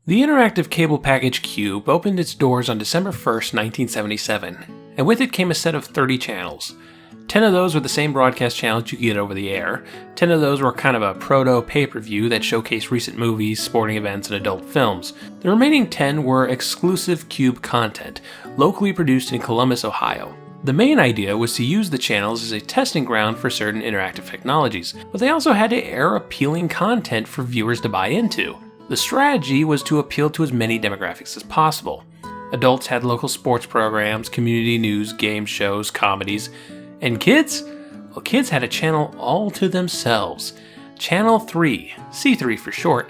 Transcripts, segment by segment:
The interactive cable package QUBE opened its doors on December 1st, 1977, and with it came a set of 30 channels. 10 of those were the same broadcast channels you could get over the air. 10 of those were kind of a proto-pay-per-view that showcased recent movies, sporting events, and adult films. The remaining 10 were exclusive QUBE content, locally produced in Columbus, Ohio. The main idea was to use the channels as a testing ground for certain interactive technologies, but they also had to air appealing content for viewers to buy into. The strategy was to appeal to as many demographics as possible. Adults had local sports programs, community news, game shows, comedies. And kids? Well, kids had a channel all to themselves. Channel 3, C3 for short,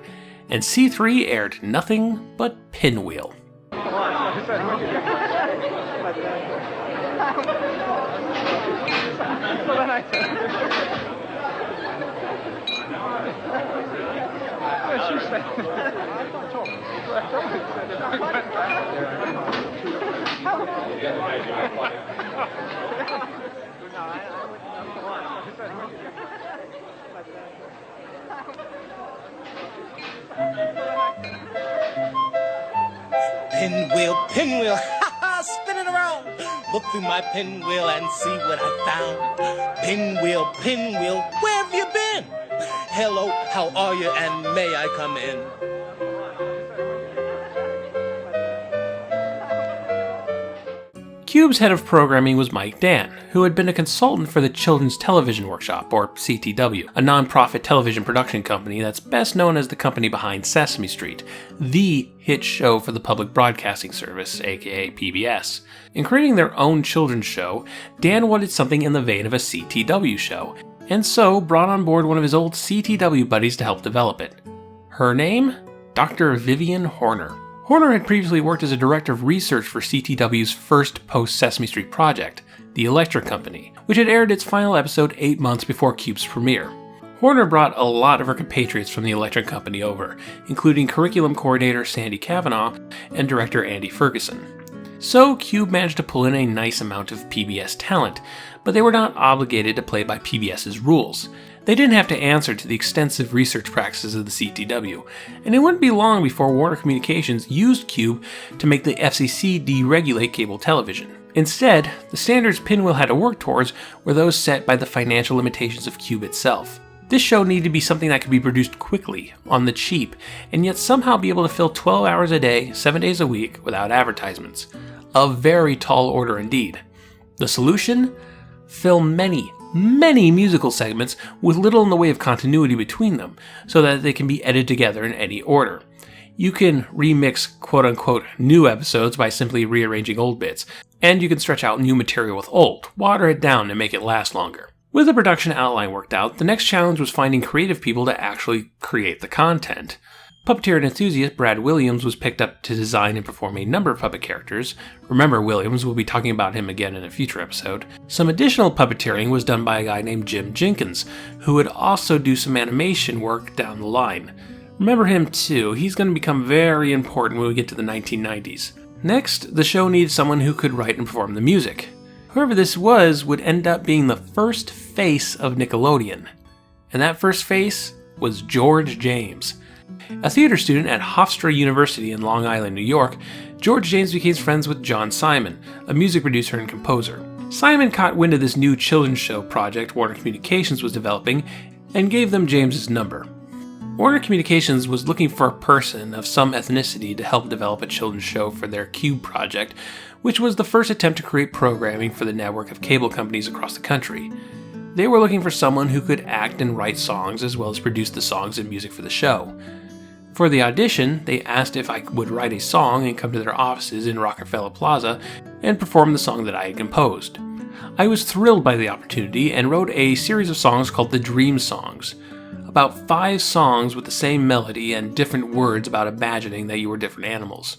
and C3 aired nothing but Pinwheel. Pinwheel, pinwheel, ha ha, spinning around. Look through my pinwheel and see what I found. Pinwheel, pinwheel, where have you been? Hello, how are you, and may I come in? QUBE's head of programming was Mike Dan, who had been a consultant for the Children's Television Workshop, or CTW, a non-profit television production company that's best known as the company behind Sesame Street, the hit show for the public broadcasting service, aka PBS. In creating their own children's show, Dan wanted something in the vein of a CTW show, and so brought on board one of his old CTW buddies to help develop it. Her name? Dr. Vivian Horner. Horner had previously worked as a director of research for CTW's first post-Sesame Street project, The Electric Company, which had aired its final episode 8 months before QUBE's premiere. Horner brought a lot of her compatriots from The Electric Company over, including curriculum coordinator Sandy Cavanaugh and director Andy Ferguson. So QUBE managed to pull in a nice amount of PBS talent, but they were not obligated to play by PBS's rules. They didn't have to answer to the extensive research practices of the CTW, and it wouldn't be long before Warner Communications used QUBE to make the FCC deregulate cable television. Instead, the standards Pinwheel had to work towards were those set by the financial limitations of QUBE itself. This show needed to be something that could be produced quickly, on the cheap, and yet somehow be able to fill 12 hours a day, 7 days a week, without advertisements. A very tall order indeed. The solution? Fill many musical segments with little in the way of continuity between them, so that they can be edited together in any order. You can remix quote-unquote new episodes by simply rearranging old bits, and you can stretch out new material with old, water it down, and make it last longer. With the production outline worked out, the next challenge was finding creative people to actually create the content. Puppeteer and enthusiast Brad Williams was picked up to design and perform a number of puppet characters. Remember Williams, we'll be talking about him again in a future episode. Some additional puppeteering was done by a guy named Jim Jenkins, who would also do some animation work down the line. Remember him too, he's going to become very important when we get to the 1990s. Next, the show needed someone who could write and perform the music. Whoever this was would end up being the first face of Nickelodeon. And that first face was George James. A theater student at Hofstra University in Long Island, New York, George James became friends with John Simon, a music producer and composer. Simon caught wind of this new children's show project Warner Communications was developing and gave them James's number. Warner Communications was looking for a person of some ethnicity to help develop a children's show for their QUBE project, which was the first attempt to create programming for the network of cable companies across the country. They were looking for someone who could act and write songs as well as produce the songs and music for the show. For the audition, they asked if I would write a song and come to their offices in Rockefeller Plaza and perform the song that I had composed. I was thrilled by the opportunity and wrote a series of songs called the Dream Songs. about 5 songs with the same melody and different words about imagining that you were different animals.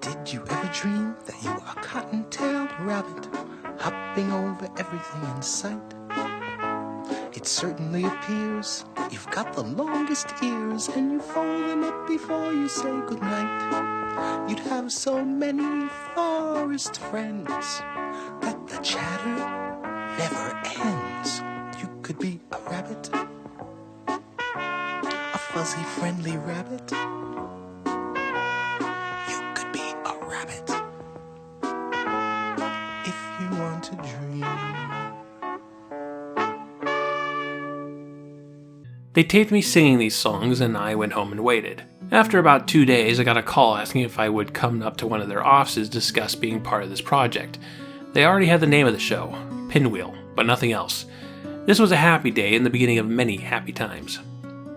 Did you ever dream that you were a cotton-tailed rabbit, hopping over everything in sight? It certainly appears that you've got the longest ears, and you fold them up before you say goodnight. You'd have so many forest friends that the chatter never ends. You could be a rabbit, a fuzzy, friendly rabbit. You could be a rabbit if you want to dream. They taped me singing these songs, and I went home and waited. After about 2 days, I got a call asking if I would come up to one of their offices to discuss being part of this project. They already had the name of the show, Pinwheel, but nothing else. This was a happy day and the beginning of many happy times.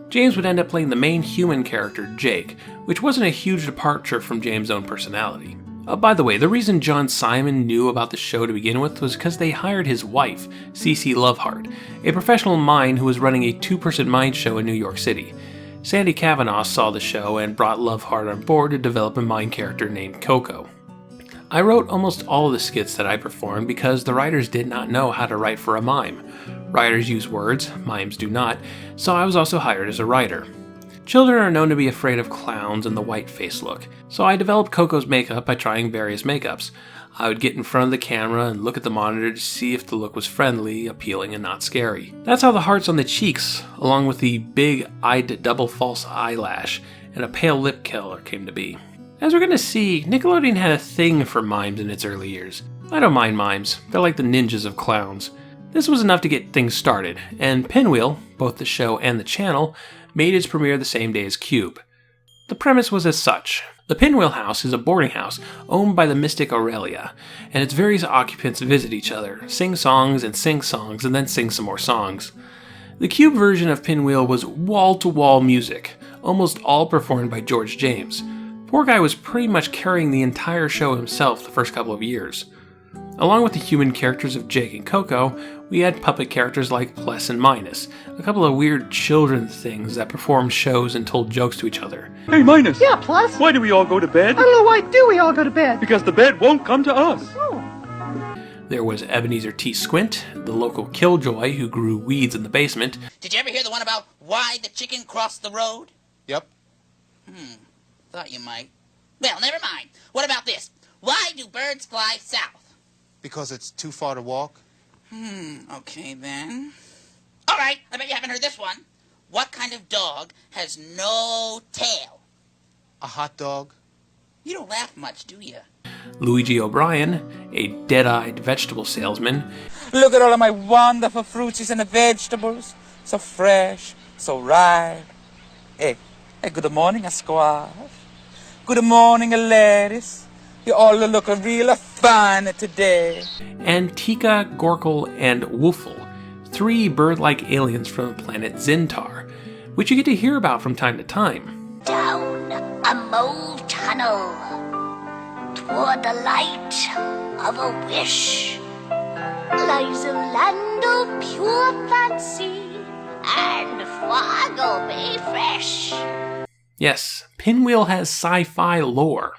James would end up playing the main human character, Jake, which wasn't a huge departure from James' own personality. By the way, the reason John Simon knew about the show to begin with was because they hired his wife, CC Loveheart, a professional mime who was running a 2-person mime show in New York City. Sandy Kavanaugh saw the show and brought Loveheart on board to develop a mime character named Coco. I wrote almost all of the skits that I performed because the writers did not know how to write for a mime. Writers use words, mimes do not, so I was also hired as a writer. Children are known to be afraid of clowns and the white face look, so I developed Coco's makeup by trying various makeups. I would get in front of the camera and look at the monitor to see if the look was friendly, appealing, and not scary. That's how the hearts on the cheeks, along with the big-eyed double false eyelash and a pale lip color came to be. As we're going to see, Nickelodeon had a thing for mimes in its early years. I don't mind mimes, they're like the ninjas of clowns. This was enough to get things started, and Pinwheel, both the show and the channel, made its premiere the same day as QUBE. The premise was as such. The Pinwheel house is a boarding house owned by the mystic Aurelia, and its various occupants visit each other, sing songs, and then sing some more songs. The QUBE version of Pinwheel was wall-to-wall music, almost all performed by George James. Poor guy was pretty much carrying the entire show himself the first couple of years. Along with the human characters of Jake and Coco, we had puppet characters like Plus and Minus, a couple of weird children things that performed shows and told jokes to each other. Hey, Minus! Yeah, Plus? Why do we all go to bed? I don't know, why do we all go to bed? Because the bed won't come to us. Oh. There was Ebeneezer T. Squint, the local killjoy who grew weeds in the basement. Did you ever hear the one about why the chicken crossed the road? Yep. Thought you might. Well, never mind. What about this? Why do birds fly south? Because it's too far to walk. Okay then. All right, I bet you haven't heard this one. What kind of dog has no tail? A hot dog. You don't laugh much, do you? Luigi O'Brien, a dead-eyed vegetable salesman. Look at all of my wonderful fruities and the vegetables. So fresh, so ripe. Hey, good morning, a squash. Good morning, a lettuce. You all looking real fine today. And Tika, Gorkel, and Woofle, 3 bird-like aliens from the planet Zintar, which you get to hear about from time to time. Down a mauve tunnel toward the light of a wish lies a land of pure fancy and foie bay fresh. Yes, Pinwheel has sci-fi lore.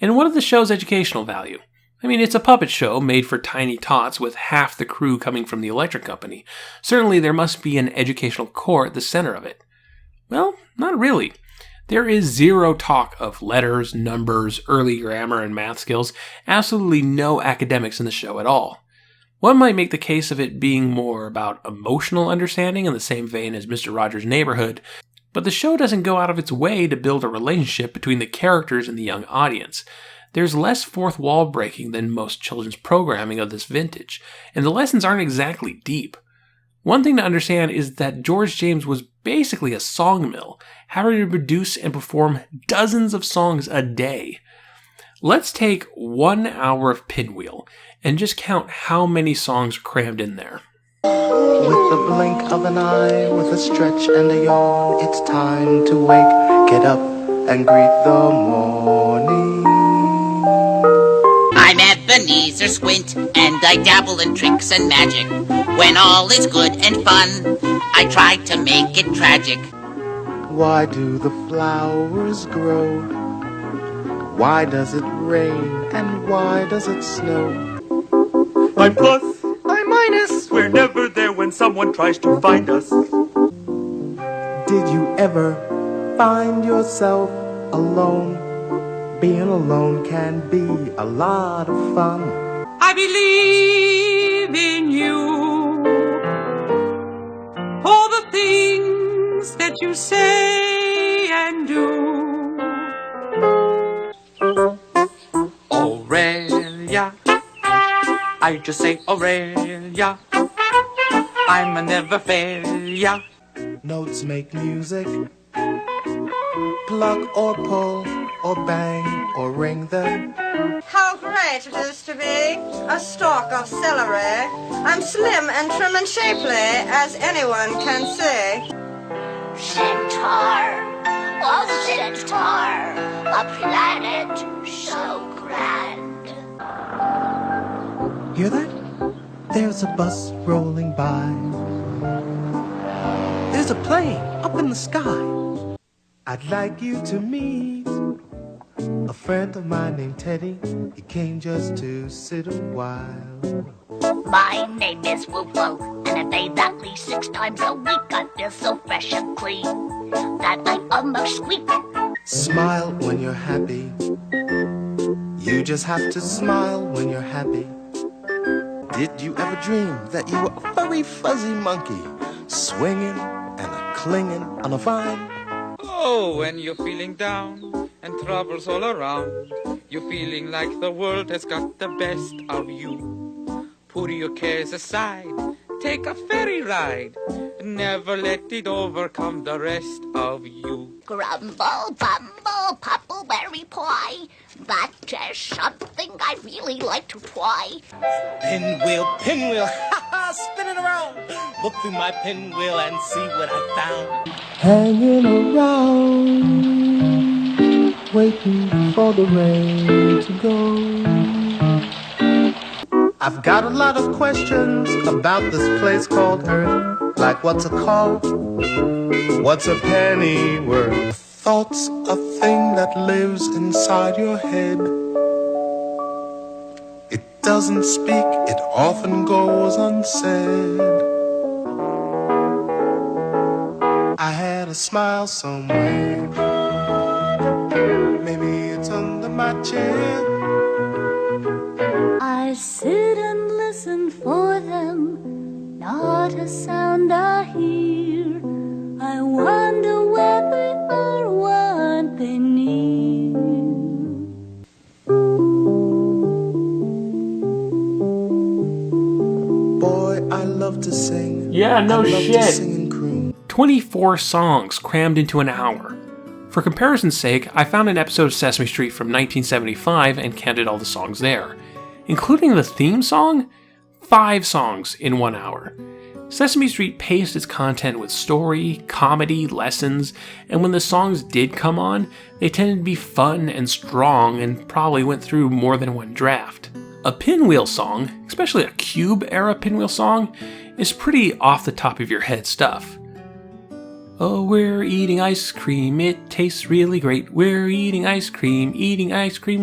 And what of the show's educational value? I mean, it's a puppet show made for tiny tots with half the crew coming from the electric company. Certainly there must be an educational core at the center of it. Well, not really. There is zero talk of letters, numbers, early grammar, and math skills. Absolutely no academics in the show at all. One might make the case of it being more about emotional understanding in the same vein as Mr. Rogers' Neighborhood, but the show doesn't go out of its way to build a relationship between the characters and the young audience. There's less fourth wall breaking than most children's programming of this vintage, and the lessons aren't exactly deep. One thing to understand is that George James was basically a song mill, having to produce and perform dozens of songs a day. Let's take 1 hour of Pinwheel and just count how many songs are crammed in there. With a blink of an eye, with a stretch and a yawn, it's time to wake, get up and greet the morning. I'm at Ebeneezer Squint, and I dabble in tricks and magic. When all is good and fun, I try to make it tragic. Why do the flowers grow? Why does it rain and why does it snow? I'm plus. I'm minus. We're never there when someone tries to find us. Did you ever find yourself alone? Being alone can be a lot of fun. I believe in you for the things that you say and do. Aurelia, I just say Aurelia, I'm a never failure. Notes make music. Plug or pull or bang or ring them. How great it is to be a stalk of celery. I'm slim and trim and shapely, as anyone can see. Centaur, oh Centaur, a planet so grand. Hear that? There's a bus rolling by. There's a plane up in the sky. I'd like you to meet a friend of mine named Teddy. He came just to sit a while. My name is Woo-Woo, and I bathe at least 6 times a week. I feel so fresh and clean that I almost squeak. Smile when you're happy. You just have to smile when you're happy. Did you ever dream that you were a furry, fuzzy monkey swinging and a-clinging on a vine? Oh, when you're feeling down and troubles all around, you're feeling like the world has got the best of you. Put your cares aside, take a ferry ride, never let it overcome the rest of you. Grumble, bumble, puppleberry pie. That is something I really like to try. Pinwheel, pinwheel, ha ha, spinning around. Look through my pinwheel and see what I found. Hanging around, waiting for the rain to go. I've got a lot of questions about this place called Earth. Like what's a car? What's a penny worth? Thought's a thing that lives inside your head. It doesn't speak, it often goes unsaid. I had a smile somewhere. Maybe it's under my chair. I sit and listen for them, not a sound I hear. I wonder where they are, what they need. Boy, I love to sing. Yeah, no I love shit. to sing and croon. 24 songs crammed into an hour. For comparison's sake, I found an episode of Sesame Street from 1975 and counted all the songs there. Including the theme song? 5 songs in 1 hour. Sesame Street paced its content with story, comedy, lessons, and when the songs did come on, they tended to be fun and strong and probably went through more than one draft. A Pinwheel song, especially a QUBE era Pinwheel song, is pretty off the top of your head stuff. Oh, we're eating ice cream, it tastes really great. We're eating ice cream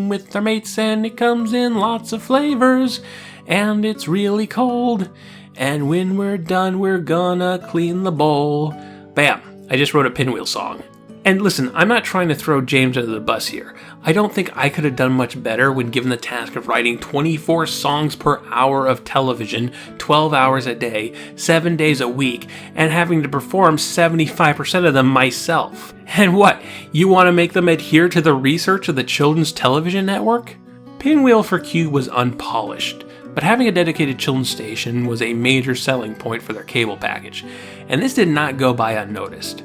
with our mates, and it comes in lots of flavors, and it's really cold. And when we're done, we're gonna clean the bowl. Bam, I just wrote a Pinwheel song. And listen, I'm not trying to throw James under the bus here. I don't think I could have done much better when given the task of writing 24 songs per hour of television, 12 hours a day, 7 days a week, and having to perform 75% of them myself. And what, you want to make them adhere to the research of the Children's Television Network? Pinwheel for QUBE was unpolished, but having a dedicated children's station was a major selling point for their cable package, and this did not go by unnoticed.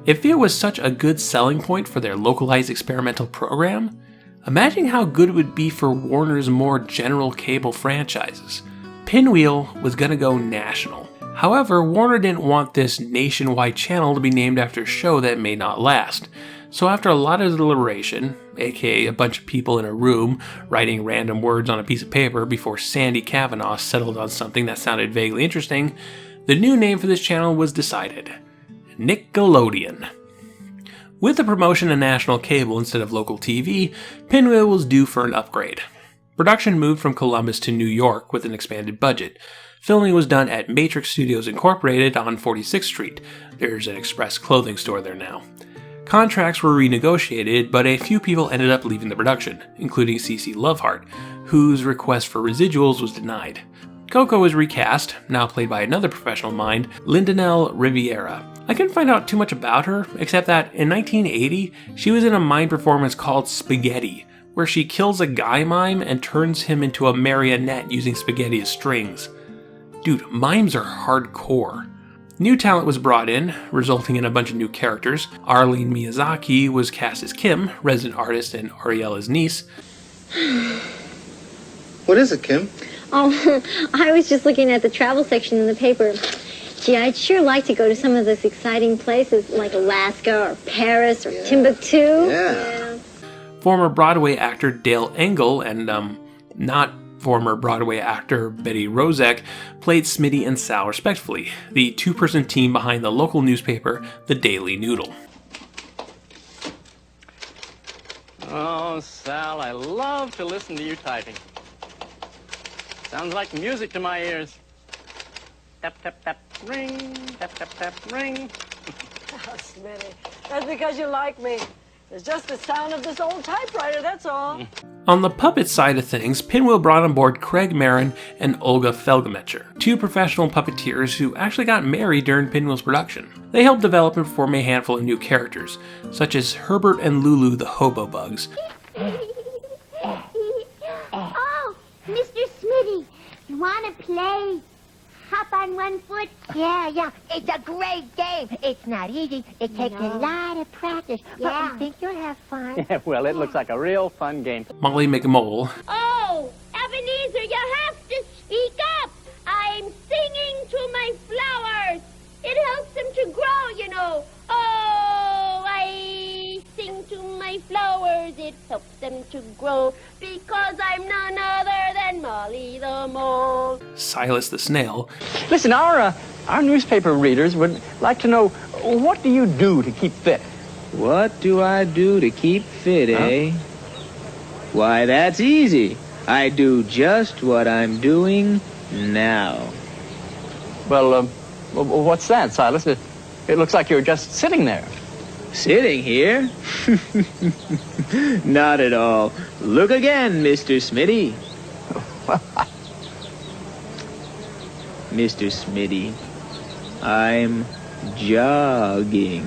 If it was such a good selling point for their localized experimental program, imagine how good it would be for Warner's more general cable franchises. Pinwheel was going to go national. However, Warner didn't want this nationwide channel to be named after a show that may not last, So after a lot of deliberation, aka a bunch of people in a room writing random words on a piece of paper before Sandy Kavanaugh settled on something that sounded vaguely interesting, the new name for this channel was decided: Nickelodeon. With the promotion to national cable instead of local TV, Pinwheel was due for an upgrade. Production moved from Columbus to New York with an expanded budget. Filming was done at Matrix Studios Incorporated on 46th Street. There's an Express clothing store there now. Contracts were renegotiated, but a few people ended up leaving the production, including CC Loveheart, whose request for residuals was denied. Coco was recast, now played by another professional mind, Lindinelle Riviera. I couldn't find out too much about her, except that in 1980, she was in a mime performance called Spaghetti, where she kills a guy mime and turns him into a marionette using spaghetti as strings. Dude, mimes are hardcore. New talent was brought in, resulting in a bunch of new characters. Arlene Miyazaki was cast as Kim, resident artist and Ariella's niece. What is it, Kim? Oh, I was just looking at the travel section in the paper. Gee, I'd sure like to go to some of those exciting places like Alaska or Paris or Timbuktu. Yeah. Former Broadway actor Dale Engel and, not former Broadway actor Betty Rozek played Smitty and Sal respectively, the two-person team behind the local newspaper, The Daily Noodle. Oh, Sal, I love to listen to you typing. Sounds like music to my ears. Tap, tap, tap, ring, tap, tap, tap, ring. Oh, Smitty, that's because you like me. It's just the sound of this old typewriter, that's all. On the puppet side of things, Pinwheel brought on board Craig Marin and Olga Felgemecher, two professional puppeteers who actually got married during Pinwheel's production. They helped develop and perform a handful of new characters, such as Herbert and Lulu the Hobo Bugs. Oh, Mr. Smitty, you want to play? Hop on one foot? Yeah, it's a great game. It's not easy. It takes a lot of practice, but we think you'll have fun. Yeah, well, it looks like a real fun game. Molly McMole. Oh, Ebeneezer, you have to speak up. I'm singing to my flowers. It helps them to grow, you know. Oh, I sing to my flowers. It helps them to grow because I'm none other than Molly the Mole. Silas the Snail. Listen, our newspaper readers would like to know, what do you do to keep fit? What do I do to keep fit, eh? Why, that's easy. I do just what I'm doing now. Well, what's that, Silas? It looks like you're just sitting there. Sitting here? Not at all. Look again, Mr. Smitty. Mr. Smitty, I'm jogging.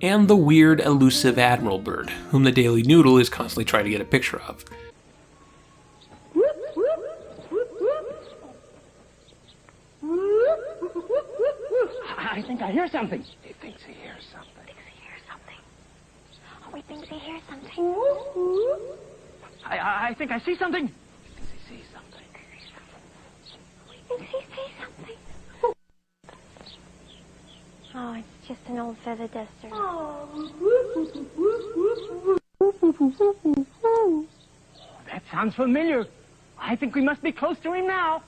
And the weird, elusive Admiral Bird, whom the Daily Noodle is constantly trying to get a picture of. I think I hear something. He thinks he hears something. Oh, he thinks he hears something. I think I see something. He thinks he sees something. Oh, it's just an old feather duster. That sounds familiar. I think we must be close to him now.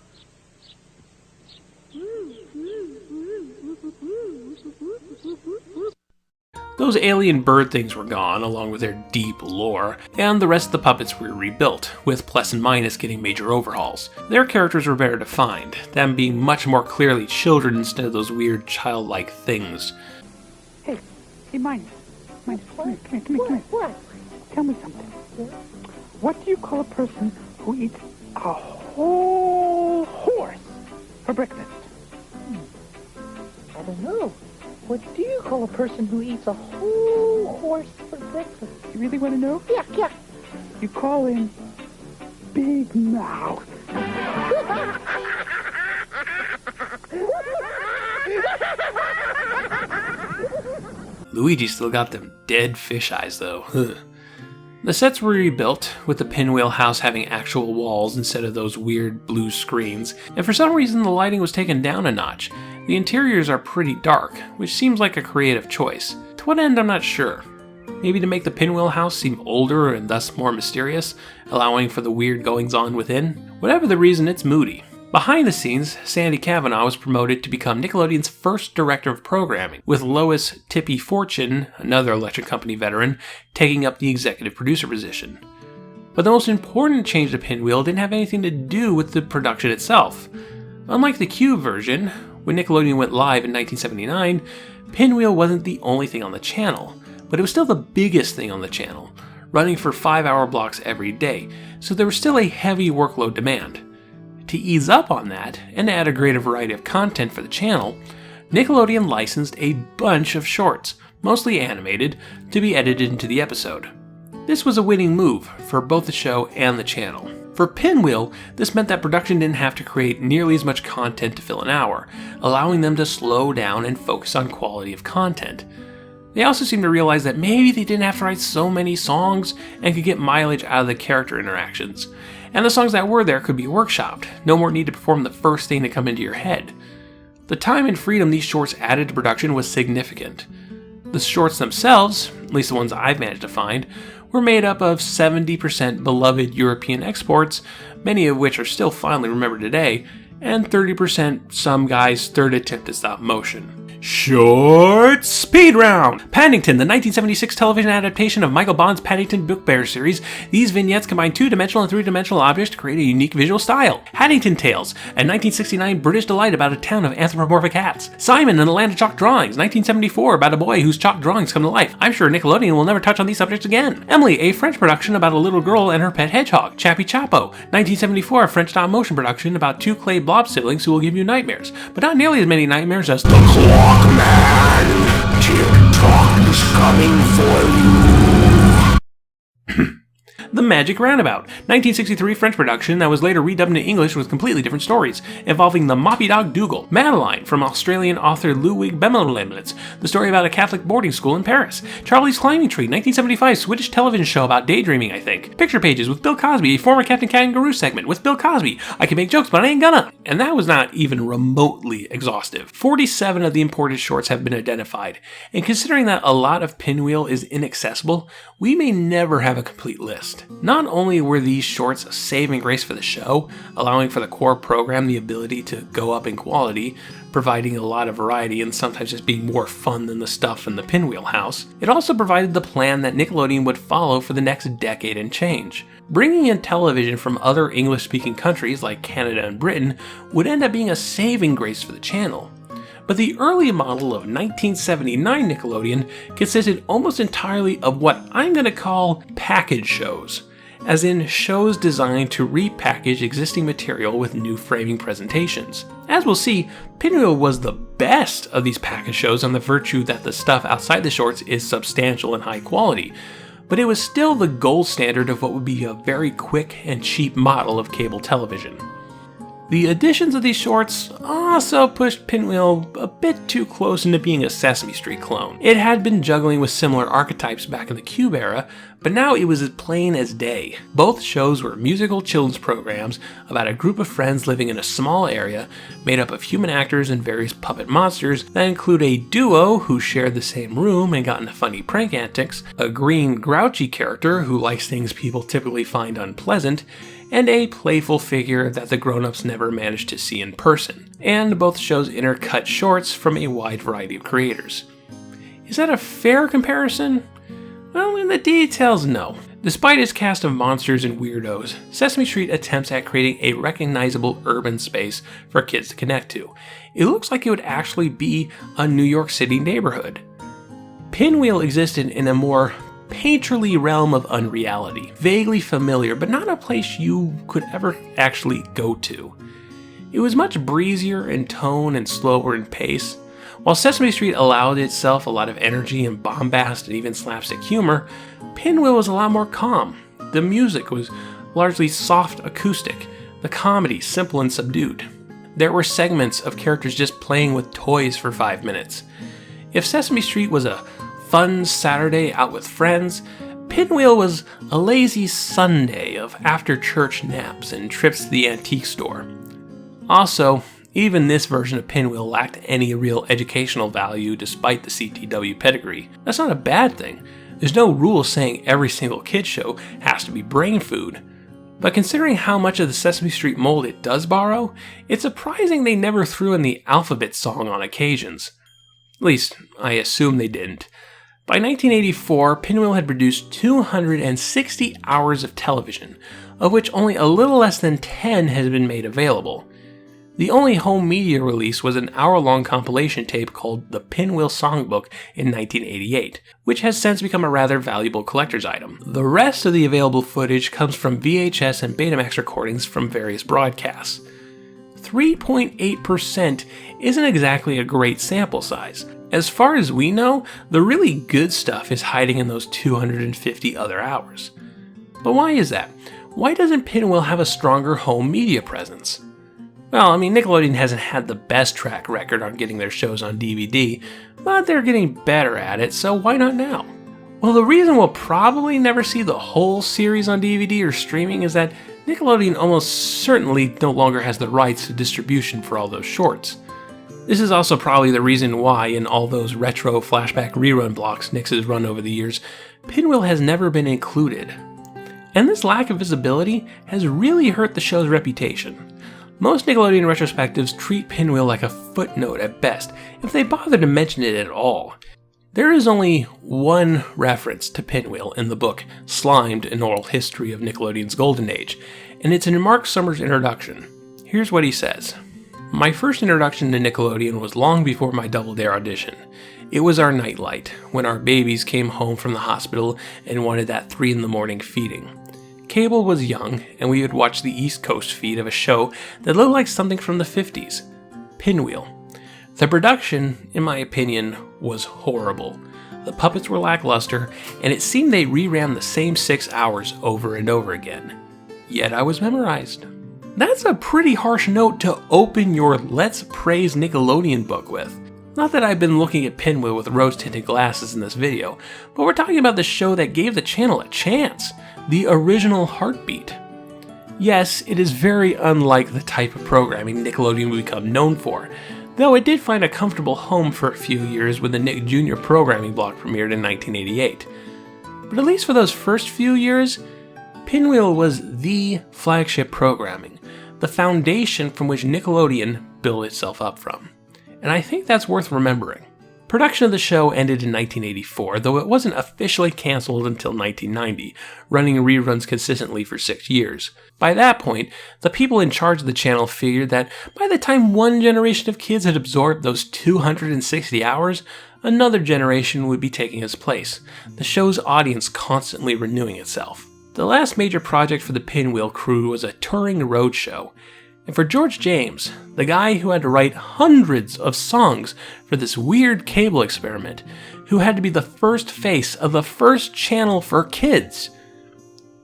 Those alien bird things were gone, along with their deep lore, and the rest of the puppets were rebuilt, with Plus and Minus getting major overhauls. Their characters were better defined, them being much more clearly children instead of those weird childlike things. Hey, Minus, come here. What? Tell me something. What do you call a person who eats a whole horse for breakfast? I don't know. What do you call a person who eats a whole horse for breakfast? You really want to know? Yeah. You call him Big Mouth. Luigi still got them dead fish eyes though. The sets were rebuilt, with the Pinwheel house having actual walls instead of those weird blue screens, and for some reason the lighting was taken down a notch. The interiors are pretty dark, which seems like a creative choice. To what end, I'm not sure. Maybe to make the Pinwheel house seem older and thus more mysterious, allowing for the weird goings-on within? Whatever the reason, it's moody. Behind the scenes, Sandy Cavanaugh was promoted to become Nickelodeon's first director of programming, with Lois Tippy Fortune, another Electric Company veteran, taking up the executive producer position. But the most important change to Pinwheel didn't have anything to do with the production itself. Unlike the QUBE version, when Nickelodeon went live in 1979, Pinwheel wasn't the only thing on the channel, but it was still the biggest thing on the channel, running for 5-hour blocks every day, so there was still a heavy workload demand. To ease up on that, and add a greater variety of content for the channel, Nickelodeon licensed a bunch of shorts, mostly animated, to be edited into the episode. This was a winning move for both the show and the channel. For Pinwheel, this meant that production didn't have to create nearly as much content to fill an hour, allowing them to slow down and focus on quality of content. They also seemed to realize that maybe they didn't have to write so many songs and could get mileage out of the character interactions. And the songs that were there could be workshopped, no more need to perform the first thing to come into your head. The time and freedom these shorts added to production was significant. The shorts themselves, at least the ones I've managed to find, were made up of 70% beloved European exports, many of which are still fondly remembered today, and 30% some guy's third attempt at stop motion. Short Speed Round! Paddington, the 1976 television adaptation of Michael Bond's Paddington Book Bear series. These vignettes combine two-dimensional and three-dimensional objects to create a unique visual style. Haddington Tales, a 1969 British delight about a town of anthropomorphic hats. Simon and the Land of Chalk Drawings, 1974, about a boy whose chalk drawings come to life. I'm sure Nickelodeon will never touch on these subjects again. Emily, a French production about a little girl and her pet hedgehog. Chappy Chapo, 1974, a French stop-motion production about two clay blob siblings who will give you nightmares, but not nearly as many nightmares as the Clock Man! TikTok is coming for you! The Magic Roundabout, 1963 French production that was later redubbed into English with completely different stories, involving the moppy dog Dougal. Madeline, from Australian author Ludwig Bemelowitz, the story about a Catholic boarding school in Paris. Charlie's Climbing Tree, 1975 Swedish television show about daydreaming, I think. Picture Pages with Bill Cosby, a former Captain Kangaroo segment with Bill Cosby. I can make jokes, but I ain't gonna. And that was not even remotely exhaustive. 47 of the imported shorts have been identified, and considering that a lot of Pinwheel is inaccessible, we may never have a complete list. Not only were these shorts a saving grace for the show, allowing for the core program the ability to go up in quality, providing a lot of variety and sometimes just being more fun than the stuff in the Pinwheel house, it also provided the plan that Nickelodeon would follow for the next decade and change. Bringing in television from other English-speaking countries like Canada and Britain would end up being a saving grace for the channel. But the early model of 1979 Nickelodeon consisted almost entirely of what I'm going to call package shows, as in shows designed to repackage existing material with new framing presentations. As we'll see, Pinwheel was the best of these package shows on the virtue that the stuff outside the shorts is substantial and high quality, but it was still the gold standard of what would be a very quick and cheap model of cable television. The additions of these shorts also pushed Pinwheel a bit too close into being a Sesame Street clone. It had been juggling with similar archetypes back in the QUBE era, but now it was as plain as day. Both shows were musical children's programs about a group of friends living in a small area made up of human actors and various puppet monsters that include a duo who shared the same room and got into funny prank antics, a green grouchy character who likes things people typically find unpleasant, and a playful figure that the grown-ups never managed to see in person. And both shows intercut shorts from a wide variety of creators. Is that a fair comparison? Well, in the details, no. Despite its cast of monsters and weirdos, Sesame Street attempts at creating a recognizable urban space for kids to connect to. It looks like it would actually be a New York City neighborhood. Pinwheel existed in a more painterly realm of unreality, vaguely familiar, but not a place you could ever actually go to. It was much breezier in tone and slower in pace. While Sesame Street allowed itself a lot of energy and bombast and even slapstick humor, Pinwheel was a lot more calm. The music was largely soft acoustic, the comedy simple and subdued. There were segments of characters just playing with toys for 5 minutes. If Sesame Street was a fun Saturday out with friends, Pinwheel was a lazy Sunday of after-church naps and trips to the antique store. Also, even this version of Pinwheel lacked any real educational value despite the CTW pedigree. That's not a bad thing. There's no rule saying every single kid show has to be brain food. But considering how much of the Sesame Street mold it does borrow, it's surprising they never threw in the alphabet song on occasions. At least, I assume they didn't. By 1984, Pinwheel had produced 260 hours of television, of which only a little less than 10 has been made available. The only home media release was an hour-long compilation tape called The Pinwheel Songbook in 1988, which has since become a rather valuable collector's item. The rest of the available footage comes from VHS and Betamax recordings from various broadcasts. 3.8% isn't exactly a great sample size. As far as we know, the really good stuff is hiding in those 250 other hours. But why is that? Why doesn't Pinwheel have a stronger home media presence? Well, I mean, Nickelodeon hasn't had the best track record on getting their shows on DVD, but they're getting better at it, so why not now? Well, the reason we'll probably never see the whole series on DVD or streaming is that Nickelodeon almost certainly no longer has the rights to distribution for all those shorts. This is also probably the reason why, in all those retro flashback rerun blocks Nix has run over the years, Pinwheel has never been included. And this lack of visibility has really hurt the show's reputation. Most Nickelodeon retrospectives treat Pinwheel like a footnote at best, if they bother to mention it at all. There is only one reference to Pinwheel in the book, Slimed, An Oral History of Nickelodeon's Golden Age, and it's in Mark Summers' introduction. Here's what he says. My first introduction to Nickelodeon was long before my Double Dare audition. It was our nightlight, when our babies came home from the hospital and wanted that 3 a.m. feeding. Cable was young, and we would watch the East Coast feed of a show that looked like something from the 50s, Pinwheel. The production, in my opinion, was horrible. The puppets were lackluster, and it seemed they reran the same 6 hours over and over again. Yet I was memorized. That's a pretty harsh note to open your Let's Praise Nickelodeon book with. Not that I've been looking at Pinwheel with rose-tinted glasses in this video, but we're talking about the show that gave the channel a chance. The original Heartbeat. Yes, it is very unlike the type of programming Nickelodeon would become known for, though it did find a comfortable home for a few years when the Nick Jr. programming block premiered in 1988. But at least for those first few years, Pinwheel was the flagship programming, the foundation from which Nickelodeon built itself up from. And I think that's worth remembering. Production of the show ended in 1984, though it wasn't officially canceled until 1990, running reruns consistently for 6 years. By that point, the people in charge of the channel figured that by the time one generation of kids had absorbed those 260 hours, another generation would be taking its place, the show's audience constantly renewing itself. The last major project for the Pinwheel crew was a touring road show. And for George James, the guy who had to write hundreds of songs for this weird cable experiment, who had to be the first face of the first channel for kids,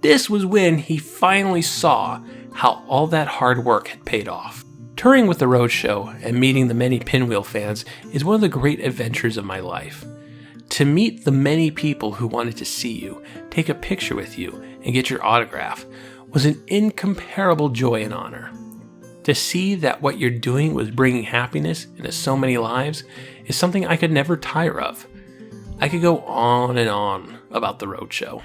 this was when he finally saw how all that hard work had paid off. Touring with the road show and meeting the many Pinwheel fans is one of the great adventures of my life. To meet the many people who wanted to see you, take a picture with you, and get your autograph was an incomparable joy and honor. To see that what you're doing was bringing happiness into so many lives is something I could never tire of. I could go on and on about the roadshow.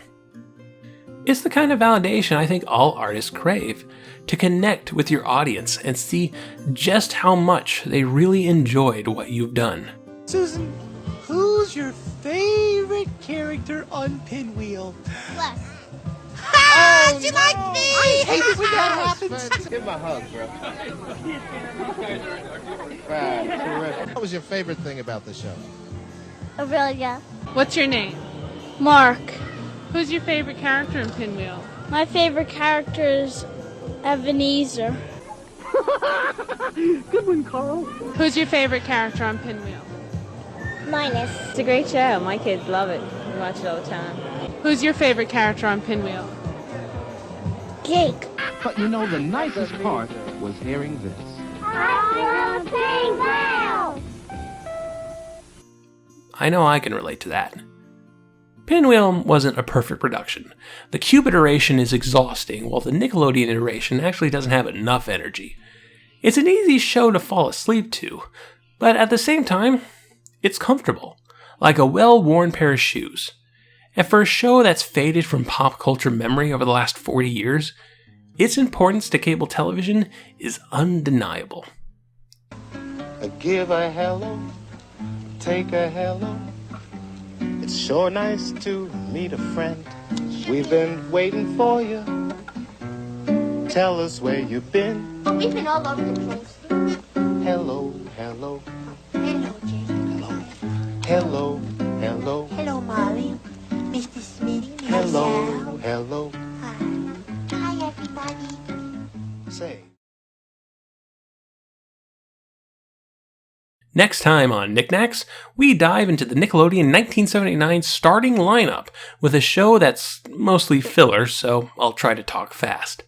It's the kind of validation I think all artists crave, to connect with your audience and see just how much they really enjoyed what you've done. Susan, who's your favorite character on Pinwheel? Les. Ha! She liked me! I hate it when that happens. Give him a hug, bro. What was your favorite thing about the show? Aurelia. What's your name? Mark. Who's your favorite character in Pinwheel? My favorite character is Ebeneezer. Good one, Carl. Who's your favorite character on Pinwheel? Minus. It's a great show. My kids love it. We watch it all the time. Who's your favorite character on Pinwheel? Jake. But you know, the nicest part was hearing this. I love Pinwheel! I know I can relate to that. Pinwheel wasn't a perfect production. The QUBE iteration is exhausting, while the Nickelodeon iteration actually doesn't have enough energy. It's an easy show to fall asleep to, but at the same time, it's comfortable, like a well-worn pair of shoes. And for a show that's faded from pop culture memory over the last 40 years, its importance to cable television is undeniable. Give a hello, take a hello. It's sure nice to meet a friend. We've been waiting for you. Tell us where you've been. Oh, we've been all over the place. Hello, hello. Hello, Jake. Hello, hello. Hello, Molly. Mr. Smitty. Hello, hello. Hi. Hi, everybody. Say. Next time on Knacks, we dive into the Nickelodeon 1979 starting lineup with a show that's mostly filler, so I'll try to talk fast.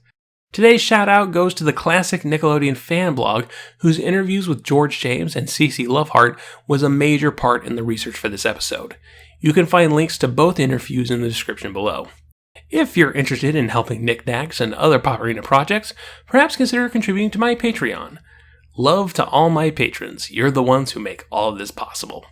Today's shout out goes to the classic Nickelodeon fan blog, whose interviews with George James and CeCe Loveheart was a major part in the research for this episode. You can find links to both interviews in the description below. If you're interested in helping Knacks and other Pop Arena projects, perhaps consider contributing to my Patreon. Love to all my patrons. You're the ones who make all of this possible.